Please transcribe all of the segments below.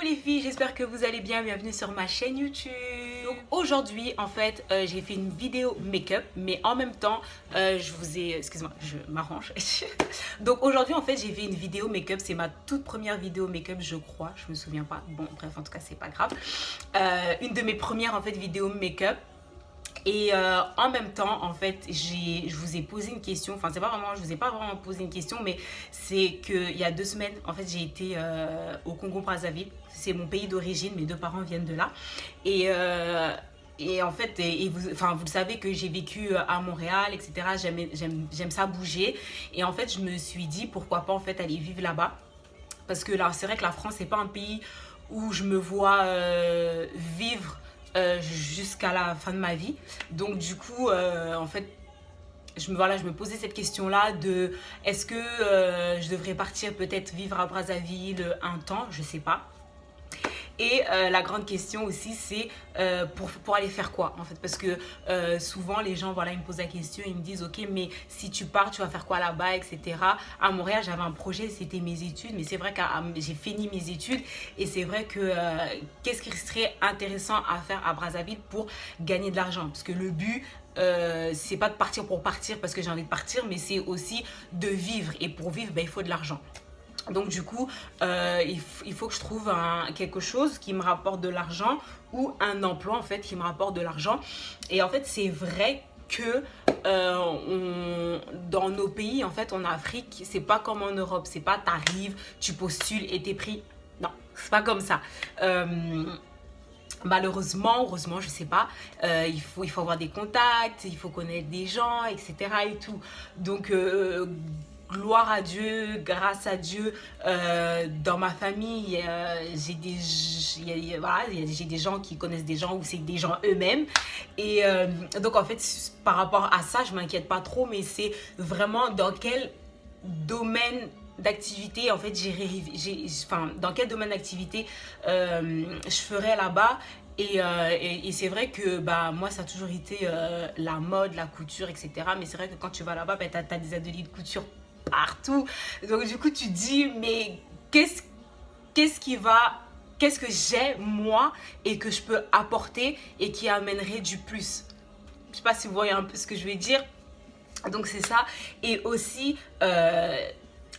les filles, j'espère que vous allez bien, bienvenue sur ma chaîne YouTube. Donc aujourd'hui en fait j'ai fait une vidéo make-up, mais en même temps je vous ai, excusez-moi, je m'arrange. Donc aujourd'hui en fait j'ai fait une vidéo make-up, c'est ma toute première vidéo make-up je crois, je me souviens pas, bon bref en tout cas c'est pas grave. Une de mes premières en fait vidéos make-up. Et en même temps, en fait, je vous ai posé une question. Enfin, c'est pas vraiment, je vous ai pas vraiment posé une question, mais c'est qu'il y a 2 semaines, en fait, j'ai été au Congo-Brazzaville. C'est mon pays d'origine, mes deux parents viennent de là. Et en fait, vous le savez que j'ai vécu à Montréal, etc. J'aime ça bouger. Et en fait, je me suis dit, pourquoi pas en fait aller vivre là-bas. Parce que là, c'est vrai que la France, c'est pas un pays où je me vois vivre jusqu'à la fin de ma vie. Donc du coup en fait je me posais cette question là de est-ce que je devrais partir peut-être vivre à Brazzaville un temps, je sais pas. Et la grande question aussi, c'est pour aller faire quoi en fait. Parce que souvent les gens, voilà, ils me posent la question, ils me disent ok, mais si tu pars, tu vas faire quoi là-bas, etc. À Montréal, j'avais un projet, c'était mes études, mais c'est vrai que j'ai fini mes études et c'est vrai que qu'est-ce qui serait intéressant à faire à Brazzaville pour gagner de l'argent? Parce que le but, c'est pas de partir pour partir parce que j'ai envie de partir, mais c'est aussi de vivre. Et pour vivre, ben, il faut de l'argent. Donc du coup, il faut que je trouve quelque chose qui me rapporte de l'argent ou un emploi en fait qui me rapporte de l'argent. Et en fait, c'est vrai que dans nos pays, en fait, en Afrique, c'est pas comme en Europe. C'est pas t'arrives, tu postules et t'es pris. Non, c'est pas comme ça. Malheureusement, heureusement, je sais pas, il faut avoir des contacts, il faut connaître des gens, etc. et tout. Donc gloire à Dieu, grâce à Dieu, dans ma famille, j'ai des gens qui connaissent des gens ou c'est des gens eux-mêmes. Et donc en fait, par rapport à ça, je m'inquiète pas trop, mais c'est vraiment dans quel domaine d'activité en fait dans quel domaine d'activité je ferais là-bas. Et c'est vrai que bah, moi ça a toujours été la mode, la couture, etc. Mais c'est vrai que quand tu vas là-bas, bah, tu as des ateliers de couture partout. Donc du coup tu te dis mais qu'est-ce que j'ai moi et que je peux apporter et qui amènerait du plus. Je sais pas si vous voyez un peu ce que je vais dire. Donc c'est ça. Et aussi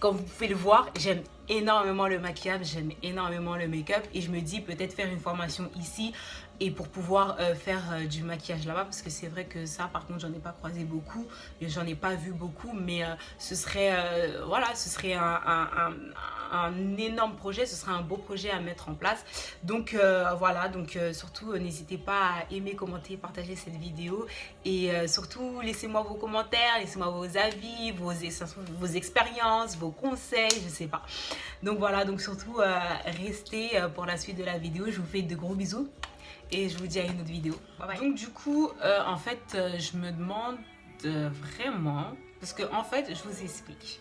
comme vous pouvez le voir, j'aime énormément le maquillage, j'aime énormément le make-up et je me dis peut-être faire une formation ici et pour pouvoir faire du maquillage là-bas, parce que c'est vrai que ça par contre j'en ai pas croisé beaucoup, j'en ai pas vu beaucoup, mais ce serait voilà, ce serait un énorme projet, ce serait un beau projet à mettre en place. Donc voilà, donc surtout n'hésitez pas à aimer, commenter, partager cette vidéo et surtout laissez-moi vos commentaires, laissez-moi vos avis, vos expériences, vos conseils, je sais pas. Donc voilà, donc surtout restez pour la suite de la vidéo. Je vous fais de gros bisous et je vous dis à une autre vidéo. Bye bye. Donc du coup, en fait, je me demande vraiment, parce que en fait, je vous explique.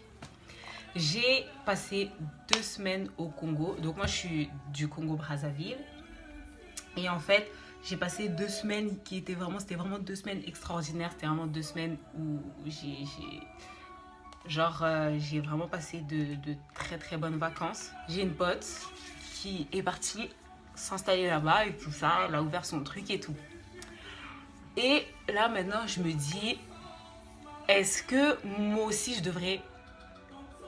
J'ai passé 2 semaines au Congo. Donc moi, je suis du Congo-Brazzaville. Et en fait, j'ai passé 2 semaines c'était vraiment 2 semaines extraordinaires. C'était vraiment 2 semaines où j'ai vraiment passé de très très bonnes vacances. J'ai une pote qui est partie s'installer là-bas et tout ça. Elle a ouvert son truc et tout. Et là maintenant, je me dis, est-ce que moi aussi je devrais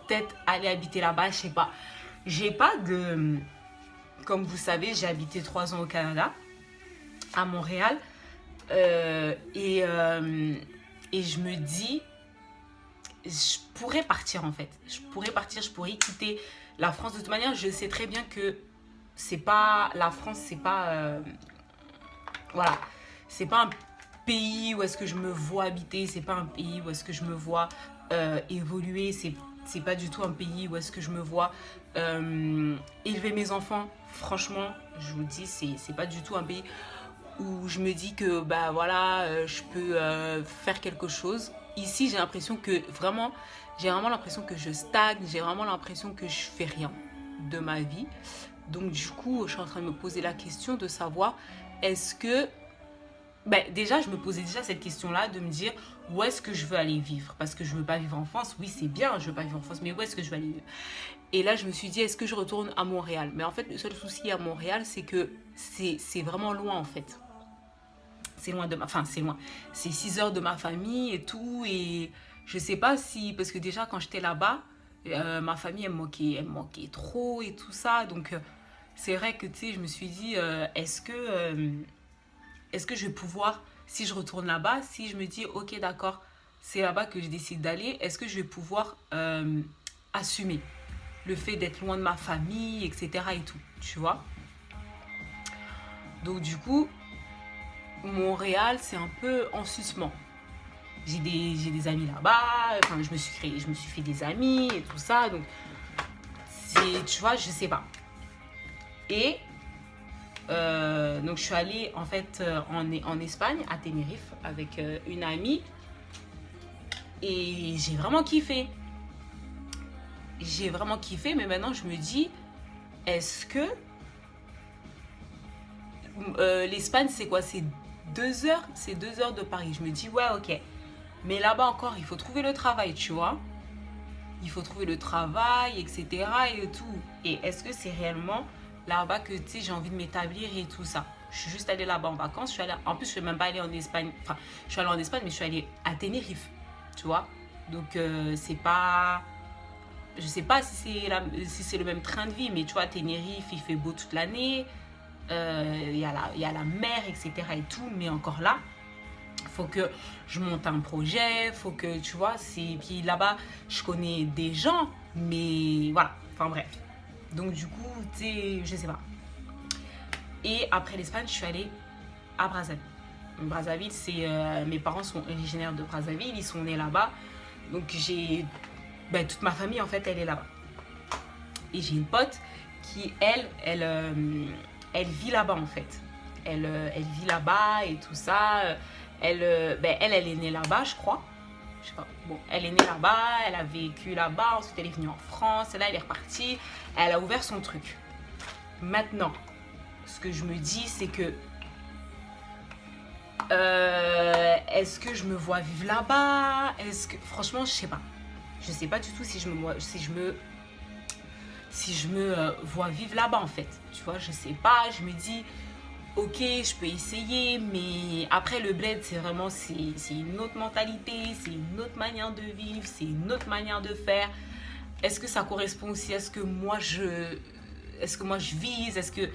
peut-être aller habiter là-bas? Je sais pas. J'ai pas de... Comme vous savez, j'ai habité 3 ans au Canada, à Montréal. Et je me dis, je pourrais partir en fait. Je pourrais quitter la France. De toute manière, je sais très bien que c'est pas... La France, c'est pas... voilà. C'est pas un pays où est-ce que je me vois habiter. C'est pas un pays où est-ce que je me vois évoluer. C'est pas du tout un pays où est-ce que je me vois élever mes enfants. Franchement, je vous dis, c'est pas du tout un pays où je me dis que bah voilà, je peux faire quelque chose. Ici, j'ai l'impression que j'ai vraiment l'impression que je stagne, j'ai vraiment l'impression que je fais rien de ma vie. Donc du coup, je suis en train de me poser la question de savoir est-ce que... Ben, déjà, je me posais déjà cette question-là de me dire où est-ce que je veux aller vivre. Parce que je veux pas vivre en France. Oui, c'est bien, je veux pas vivre en France, mais où est-ce que je veux aller vivre? Et là, je me suis dit, est-ce que je retourne à Montréal? Mais en fait, le seul souci à Montréal, c'est que c'est vraiment loin, en fait. C'est loin de ma... Enfin, c'est loin. C'est 6 heures de ma famille et tout. Et je sais pas si... Parce que déjà, quand j'étais là-bas, ma famille, elle me manquait trop et tout ça. Donc, c'est vrai que, tu sais, je me suis dit, est-ce que je vais pouvoir, si je retourne là-bas, si je me dis, ok, d'accord, c'est là-bas que je décide d'aller, est-ce que je vais pouvoir assumer le fait d'être loin de ma famille, etc. et tout, tu vois. Donc du coup, Montréal, c'est un peu en suspens. J'ai des amis là-bas, enfin, je me suis fait des amis et tout ça, donc tu vois, je sais pas. Et donc je suis allée en fait en Espagne, à Tenerife, avec une amie, et j'ai vraiment kiffé. J'ai vraiment kiffé, mais maintenant je me dis, est-ce que l'Espagne, c'est quoi? C'est 2 heures? C'est 2 heures de Paris. Je me dis, ouais, ok. Mais là-bas encore, il faut trouver le travail, tu vois. Il faut trouver le travail, etc. et tout. Et est-ce que c'est réellement là-bas que, tu sais, j'ai envie de m'établir et tout ça? Je suis juste allée là-bas en vacances. En plus, je ne suis même pas allée en Espagne. Enfin, je suis allée en Espagne, mais je suis allée à Tenerife, tu vois. Donc, c'est pas... Je sais pas si c'est le même train de vie, mais tu vois, Tenerife, il fait beau toute l'année. Il y a la mer, etc. et tout. Mais encore là, faut que je monte un projet, faut que, tu vois, puis là-bas, je connais des gens, mais voilà, enfin bref. Donc du coup, tu sais, je sais pas. Et après l'Espagne, je suis allée à Brazzaville. Brazzaville, mes parents sont originaires de Brazzaville, ils sont nés là-bas. Donc toute ma famille, en fait, elle est là-bas. Et j'ai une pote qui, elle vit là-bas, en fait. Elle vit là-bas et tout ça. Elle est née là-bas, je crois. Je sais pas. Bon, elle est née là-bas, elle a vécu là-bas, ensuite elle est venue en France, et là elle est repartie, elle a ouvert son truc. Maintenant, ce que je me dis, c'est que est-ce que je me vois vivre là-bas? Franchement, je sais pas. Je sais pas du tout si je me vois vivre là-bas, en fait. Tu vois, je sais pas, je me dis ok, je peux essayer, mais après le bled, c'est une autre mentalité, c'est une autre manière de vivre, c'est une autre manière de faire. Est-ce que ça correspond aussi à ce que moi je vise? Est-ce que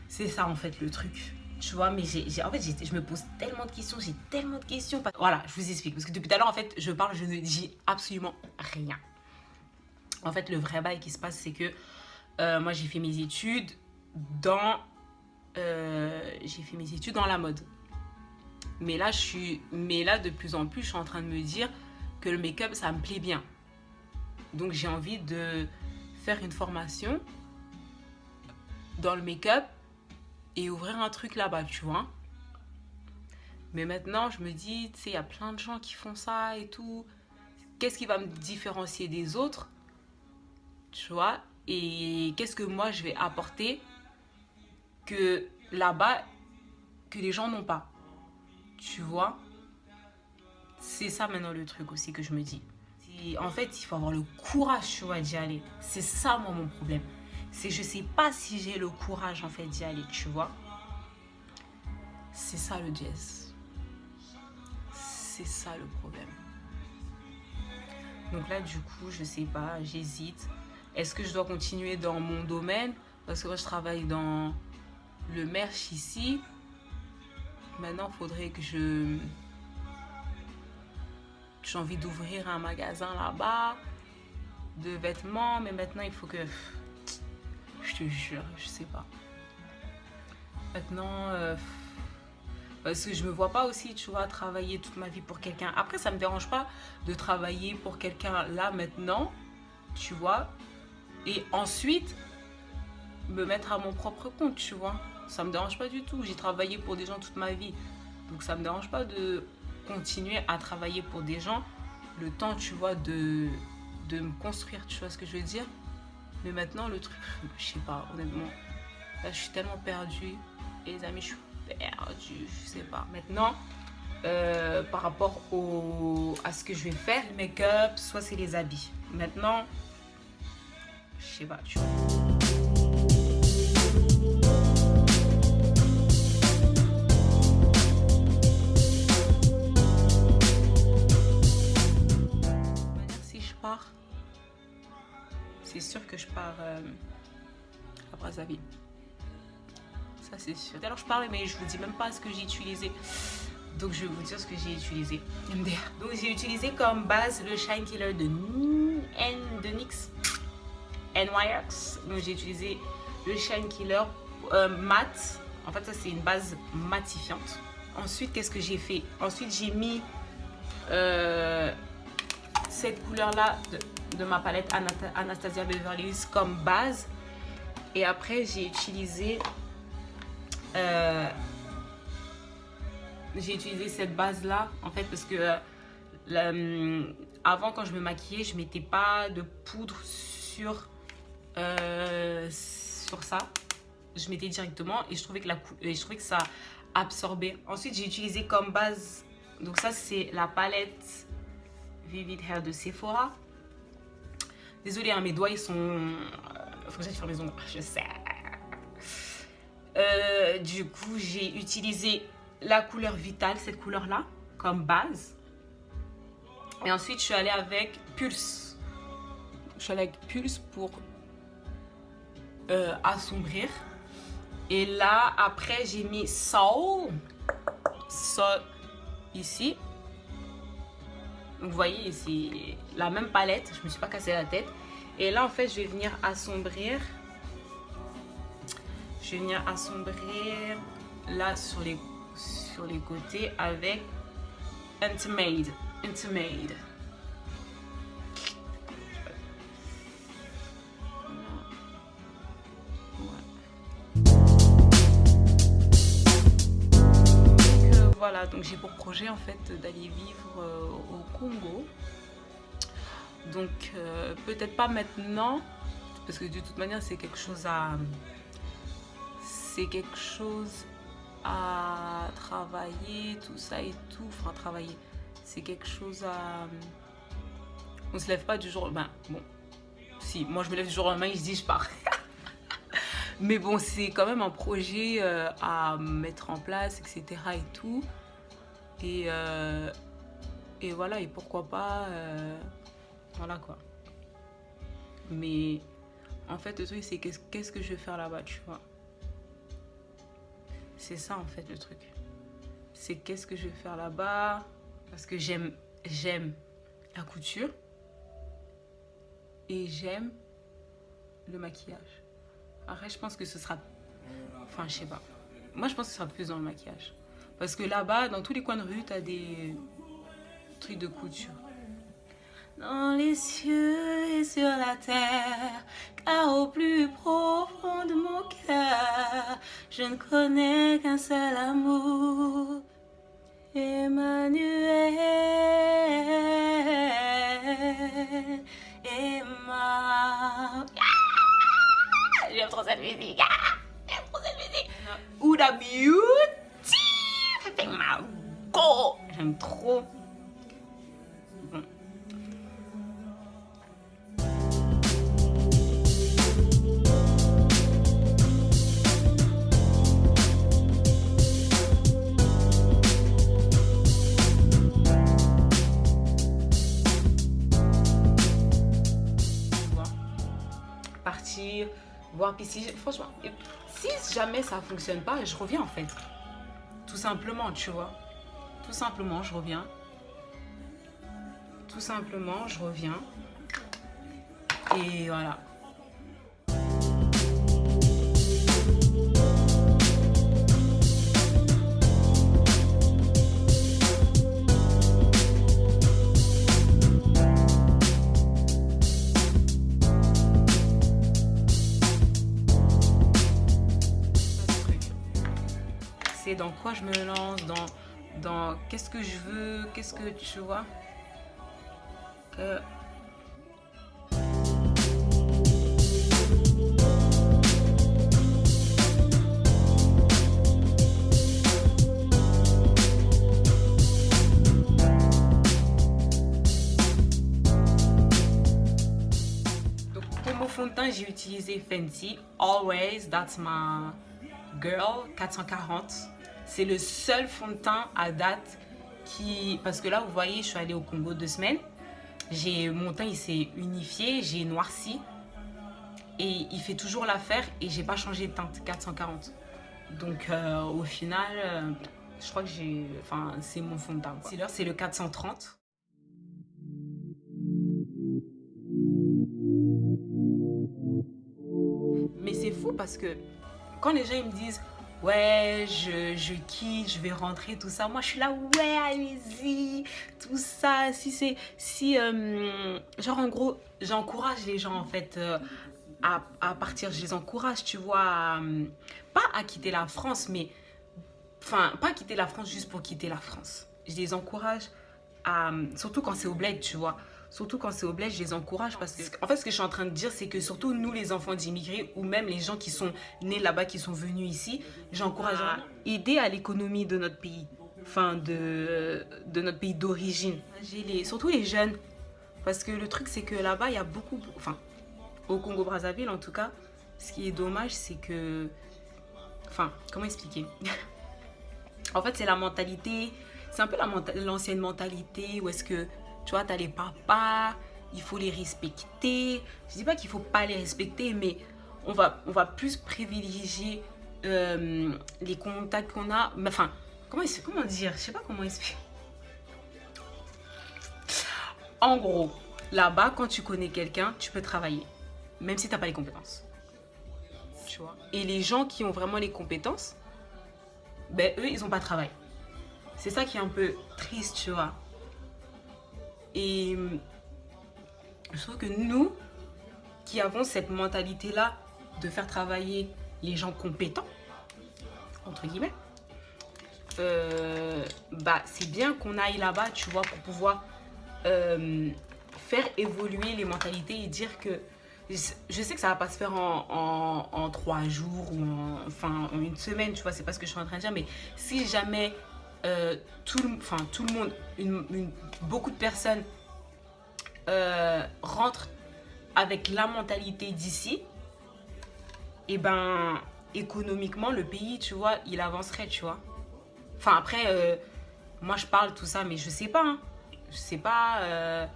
c'est ça en fait le truc? Tu vois, mais je me pose tellement de questions, j'ai tellement de questions. Voilà, je vous explique, parce que depuis tout à l'heure, en fait, je ne dis absolument rien. En fait, le vrai bail qui se passe, c'est que moi, j'ai fait mes études dans la mode. Mais là, de plus en plus, je suis en train de me dire que le make-up, ça me plaît bien. Donc, j'ai envie de faire une formation dans le make-up et ouvrir un truc là-bas, tu vois. Mais maintenant, je me dis, tu sais, il y a plein de gens qui font ça et tout. Qu'est-ce qui va me différencier des autres, tu vois? Et qu'est-ce que moi, je vais apporter que là-bas, que les gens n'ont pas, tu vois. C'est ça maintenant le truc aussi que je me dis. En fait, il faut avoir le courage, tu vois, d'y aller. C'est ça, moi, mon problème. C'est je sais pas si j'ai le courage, en fait, d'y aller, tu vois. C'est ça le jazz. C'est ça le problème. Donc là, du coup, je sais pas, j'hésite. Est-ce que je dois continuer dans mon domaine? Parce que moi, je travaille dans le merch ici. Maintenant, il faudrait que j'ai envie d'ouvrir un magasin là-bas de vêtements, mais maintenant il faut que je te jure, je sais pas. Maintenant parce que je me vois pas aussi, tu vois, travailler toute ma vie pour quelqu'un. Après, ça me dérange pas de travailler pour quelqu'un là maintenant, tu vois, et ensuite me mettre à mon propre compte, tu vois. Ça me dérange pas du tout. J'ai travaillé pour des gens toute ma vie. Donc ça me dérange pas de continuer à travailler pour des gens le temps, tu vois, de me construire, tu vois ce que je veux dire. Mais maintenant, le truc, je sais pas, honnêtement. Là, je suis tellement perdue. Et les amis, je suis perdue, je sais pas. Maintenant, par rapport à ce que je vais faire, le make-up, soit c'est les habits. Maintenant, je sais pas, tu vois. Si je pars, c'est sûr que je pars à Brazzaville. Ça c'est sûr. Alors je parle mais je vous dis même pas ce que j'ai utilisé. Donc je vais vous dire ce que j'ai utilisé. Donc j'ai utilisé comme base le Shine Killer de NYX. Donc j'ai utilisé le Shine Killer mat. En fait ça c'est une base matifiante. Ensuite qu'est-ce que j'ai fait? Ensuite j'ai mis cette couleur là de ma palette Anastasia Beverly Hills comme base. Et après j'ai utilisé cette base là en fait parce que avant quand je me maquillais je mettais pas de poudre sur ça, je mettais directement et je trouvais que ça absorbait. Ensuite j'ai utilisé comme base, donc ça c'est la palette Vivid Hair de Sephora. Désolée hein, mes doigts ils sont faut que j'aille faire mes ongles, je sais. Du coup j'ai utilisé la couleur Vitale, cette couleur là comme base, et ensuite je suis allée avec Pulse. Pour assombrir. Et là après j'ai mis Soul ici. Donc vous voyez c'est la même palette, je me suis pas cassé la tête. Et là en fait je vais venir assombrir. Je vais venir assombrir là sur les côtés avec Intimate. Voilà, donc j'ai pour projet en fait d'aller vivre au Congo. Donc peut-être pas maintenant, parce que de toute manière c'est quelque chose à travailler, tout ça et tout. Enfin travailler, c'est quelque chose à... On se lève pas du jour au lendemain. Bon, si, moi je me lève du jour au lendemain et je dis je pars. Mais bon, c'est quand même un projet à mettre en place, etc. et tout. Et voilà, et pourquoi pas... voilà quoi. Mais en fait, le truc, c'est qu'est-ce que je vais faire là-bas, tu vois. C'est ça, en fait, le truc. C'est qu'est-ce que je vais faire là-bas. Parce que j'aime la couture. Et j'aime le maquillage. Après, je pense que ce sera... Enfin, je sais pas. Moi, je pense que ce sera plus dans le maquillage. Parce que là-bas, dans tous les coins de rue, t'as des trucs de couture. Dans les cieux et sur la terre, car au plus profond de mon cœur, je ne connais qu'un seul amour, Emmanuel, Emma. J'aime trop cette musique. J'aime trop cette musique. Huda Beauty, avec ma go. J'aime trop. Bon. Partir, voir, puis si, franchement, si jamais ça fonctionne pas, je reviens en fait. Tout simplement, tu vois. Tout simplement, je reviens. Tout simplement, je reviens. Et voilà. Dans quoi je me lance, dans qu'est-ce que je veux, qu'est-ce que tu vois. j'ai utilisé Fenty. Always, that's my girl, 440. C'est le seul fond de teint à date qui... Parce que là, vous voyez, je suis allée au Congo 2 semaines. Mon teint, il s'est unifié, j'ai noirci. Et il fait toujours l'affaire et j'ai pas changé de teinte, 440. Donc, au final, je crois que c'est mon fond de teint. Concealer, c'est le 430. Mais c'est fou parce que quand les gens ils me disent ouais, je quitte, je vais rentrer, tout ça, moi je suis là, ouais, allez-y, tout ça. Genre en gros, j'encourage les gens en fait à partir, je les encourage, tu vois, pas à quitter la France, mais enfin, pas quitter la France juste pour quitter la France. Je les encourage à, surtout quand c'est au bled, tu vois. Surtout quand c'est au bled, je les encourage parce que, en fait, ce que je suis en train de dire, c'est que surtout nous, les enfants d'immigrés ou même les gens qui sont nés là-bas, qui sont venus ici, j'encourage à aider à l'économie de notre pays, enfin de notre pays d'origine. Surtout les jeunes, parce que le truc, c'est que là-bas, il y a beaucoup, enfin, au Congo-Brazzaville en tout cas, ce qui est dommage, c'est que, enfin, comment expliquer? En fait, c'est la mentalité, c'est un peu l'ancienne mentalité où est-ce que, tu vois, t'as les papas, il faut les respecter. Je dis pas qu'il faut pas les respecter, mais on va plus privilégier les contacts qu'on a. Enfin, comment dire? Je sais pas comment expliquer. En gros, là-bas, quand tu connais quelqu'un, tu peux travailler, même si t'as pas les compétences. Tu vois. Et les gens qui ont vraiment les compétences, ben eux, ils ont pas de travail. C'est ça qui est un peu triste, tu vois. Et je trouve que nous, qui avons cette mentalité-là de faire travailler les gens compétents, entre guillemets, c'est bien qu'on aille là-bas, tu vois, pour pouvoir faire évoluer les mentalités et dire que je sais que ça va pas se faire en 3 jours ou en une semaine, tu vois, c'est pas ce que je suis en train de dire, mais si jamais tout le monde, beaucoup de personnes rentrent avec la mentalité d'ici, et ben économiquement le pays, tu vois, il avancerait, tu vois. Enfin après, moi je parle tout ça, mais je sais pas, hein. Je sais pas.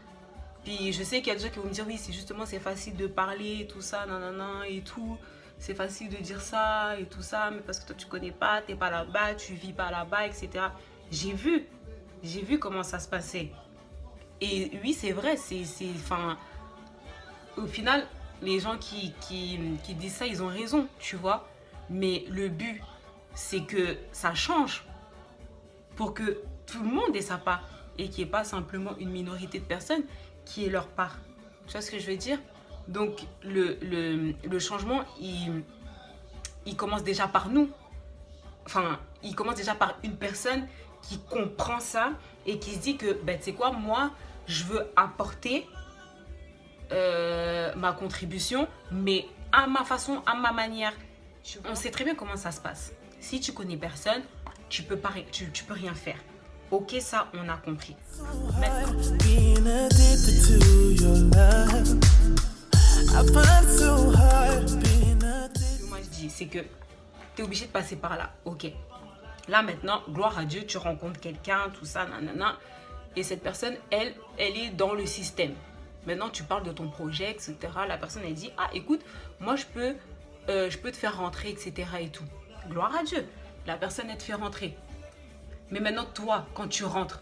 Puis je sais qu'il y a des gens qui vont me dire oui, c'est facile de parler, tout ça, nanana et tout. C'est facile de dire ça et tout ça, mais parce que toi tu connais pas, t'es pas là-bas, tu vis pas là-bas, etc. J'ai vu comment ça se passait. Et oui, c'est vrai, au final, les gens qui disent ça, ils ont raison, tu vois. Mais le but, c'est que ça change pour que tout le monde ait sa part et qu'il n'y ait pas simplement une minorité de personnes qui aient leur part. Tu vois ce que je veux dire? Donc, le changement, il commence déjà par nous. Enfin, il commence déjà par une personne qui comprend ça et qui se dit que, ben, tu sais quoi, moi, je veux apporter ma contribution, mais à ma façon, à ma manière. On sait très bien comment ça se passe. Si tu connais personne, tu peux rien faire. Ok, ça, on a compris. Maintenant, ce que moi je dis, c'est que tu es obligé de passer par là. Ok. Là maintenant, gloire à Dieu, tu rencontres quelqu'un, tout ça, nanana. Et cette personne, elle est dans le système. Maintenant, tu parles de ton projet, etc. La personne, elle dit, ah, écoute, moi, je peux te faire rentrer, etc. et tout. Gloire à Dieu. La personne, elle te fait rentrer. Mais maintenant, toi, quand tu rentres,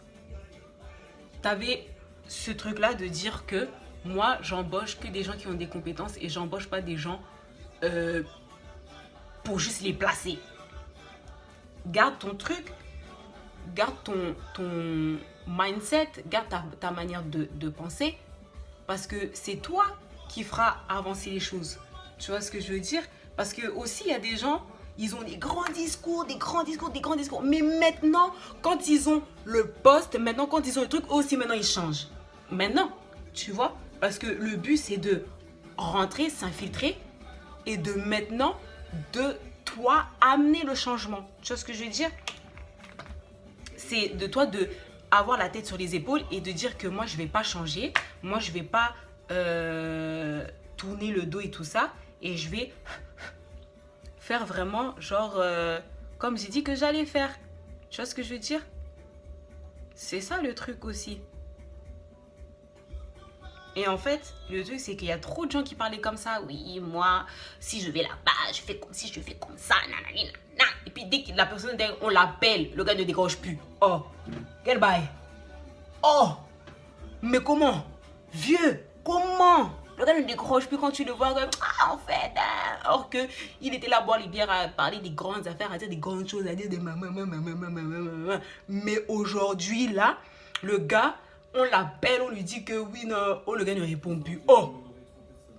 tu avais ce truc-là de dire que moi, j'embauche que des gens qui ont des compétences et j'embauche pas des gens pour juste les placer. Garde ton truc, garde ton mindset, garde ta manière de penser, parce que c'est toi qui fera avancer les choses. Tu vois ce que je veux dire? Parce que aussi, il y a des gens, ils ont des grands discours, mais maintenant, quand ils ont le poste, maintenant, quand ils ont le truc, aussi, maintenant, ils changent. Maintenant, tu vois? Parce que le but, c'est de rentrer, s'infiltrer et de maintenant, de toi, amener le changement. Tu vois ce que je veux dire? C'est de toi de avoir la tête sur les épaules et de dire que moi, je ne vais pas changer. Moi, je ne vais pas tourner le dos et tout ça. Et je vais faire vraiment genre comme j'ai dit que j'allais faire. Tu vois ce que je veux dire? C'est ça le truc aussi. Et en fait, le truc, c'est qu'il y a trop de gens qui parlaient comme ça. Oui, moi, si je vais là-bas, je fais comme si, je fais comme ça. Nanani, nanana. Et puis, dès que la personne, on l'appelle, le gars ne décroche plus. Oh, quel bail. Oh, mais comment? Vieux, comment? Le gars ne décroche plus quand tu le vois. Comme, ah, en fait, hein. Or que il était là à boire les bières, à parler des grandes affaires, à dire des grandes choses, à dire des maman. Mais aujourd'hui, là, le gars... On l'appelle, on lui dit que oui, non. Oh, le gars ne répond plus. Oh,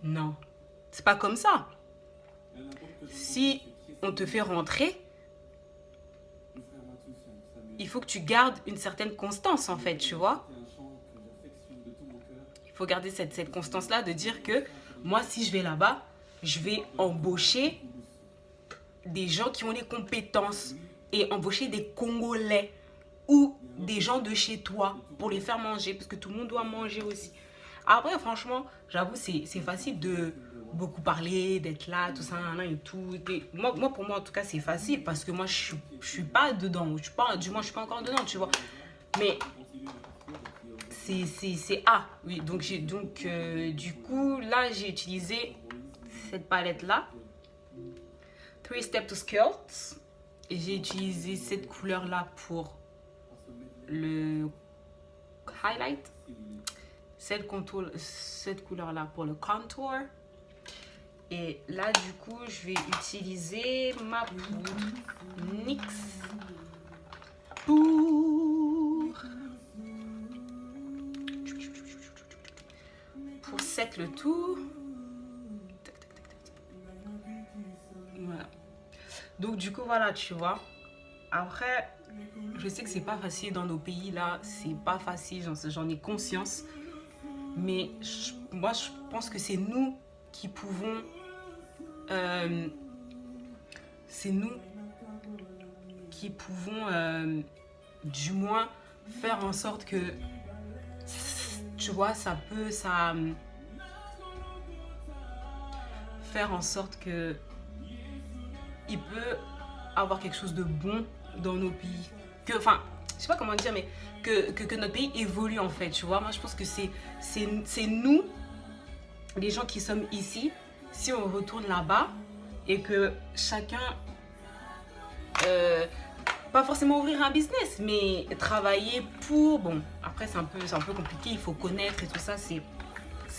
non. C'est pas comme ça. Si on te fait rentrer, il faut que tu gardes une certaine constance, en fait, tu vois. Il faut garder cette constance-là de dire que moi, si je vais là-bas, je vais embaucher des gens qui ont des compétences et embaucher des Congolais ou des gens de chez toi pour les faire manger, parce que tout le monde doit manger aussi. Après, franchement, j'avoue, c'est facile de beaucoup parler, d'être là, tout ça, et tout. Et moi, pour moi, en tout cas, c'est facile, parce que moi, je suis pas dedans. Du moins, je suis pas encore dedans, tu vois. Mais c'est A, oui. Donc, du coup, là, j'ai utilisé cette palette-là. 3 Steps to Skills. Et j'ai utilisé cette couleur-là pour le highlight, cette couleur là pour le contour, et là du coup je vais utiliser ma poudre NYX pour set le tout. Voilà. Donc du coup voilà, tu vois. Après, je sais que c'est pas facile dans nos pays là, c'est pas facile, j'en ai conscience. Mais moi, je pense que c'est nous qui pouvons, du moins faire en sorte que, tu vois, faire en sorte que il peut avoir quelque chose de bon dans nos pays, je sais pas comment dire, mais que notre pays évolue en fait, tu vois. Moi je pense que c'est nous, les gens qui sommes ici, si on retourne là-bas et que chacun, pas forcément ouvrir un business, mais travailler pour, bon, après c'est un peu compliqué, il faut connaître et tout ça, c'est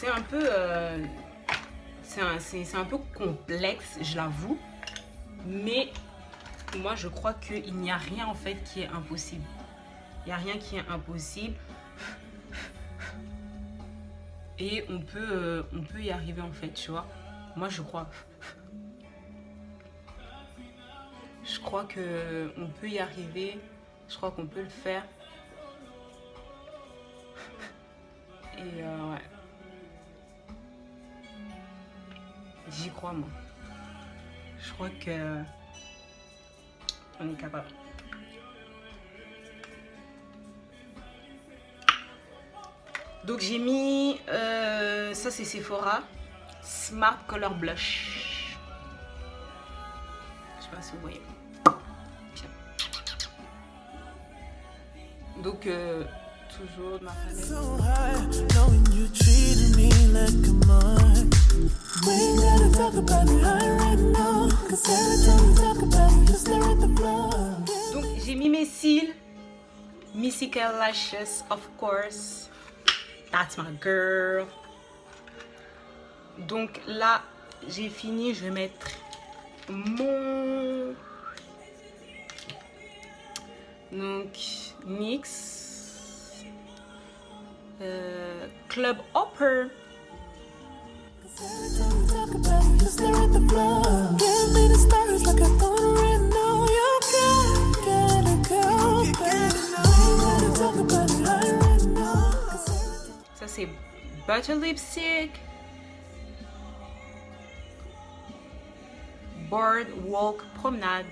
un peu, c'est un peu complexe, je l'avoue, mais moi, je crois qu'il n'y a rien en fait qui est impossible. Il n'y a rien qui est impossible. Et on peut y arriver en fait, tu vois. Moi, je crois. Je crois qu'on peut y arriver. Je crois qu'on peut le faire. Et ouais. J'y crois, moi. Je crois que... on est capable. Donc j'ai mis ça, c'est Sephora Smart Color Blush. Je sais pas si vous voyez. Donc toujours ma palette. Donc j'ai mis mes cils, Mystical Lashes, of course. That's my girl. Donc là, j'ai fini. Je vais mettre mon... donc, NYX. Club Hopper. Ça c'est Butter Lipstick, Boardwalk Promenade.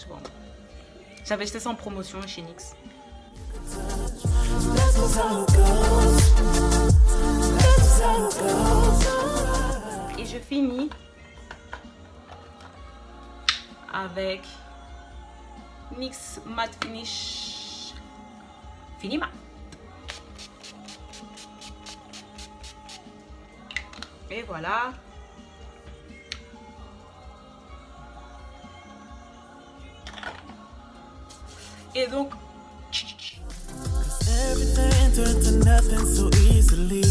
Bon. J'avais acheté ça en promotion chez NYX. je finis avec NYX Matte Finish Finima. Et voilà. Et donc everything turned to nothing so easily.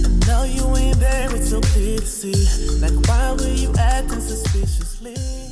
And now you ain't there, it's so clear to see. Like why were you acting suspiciously?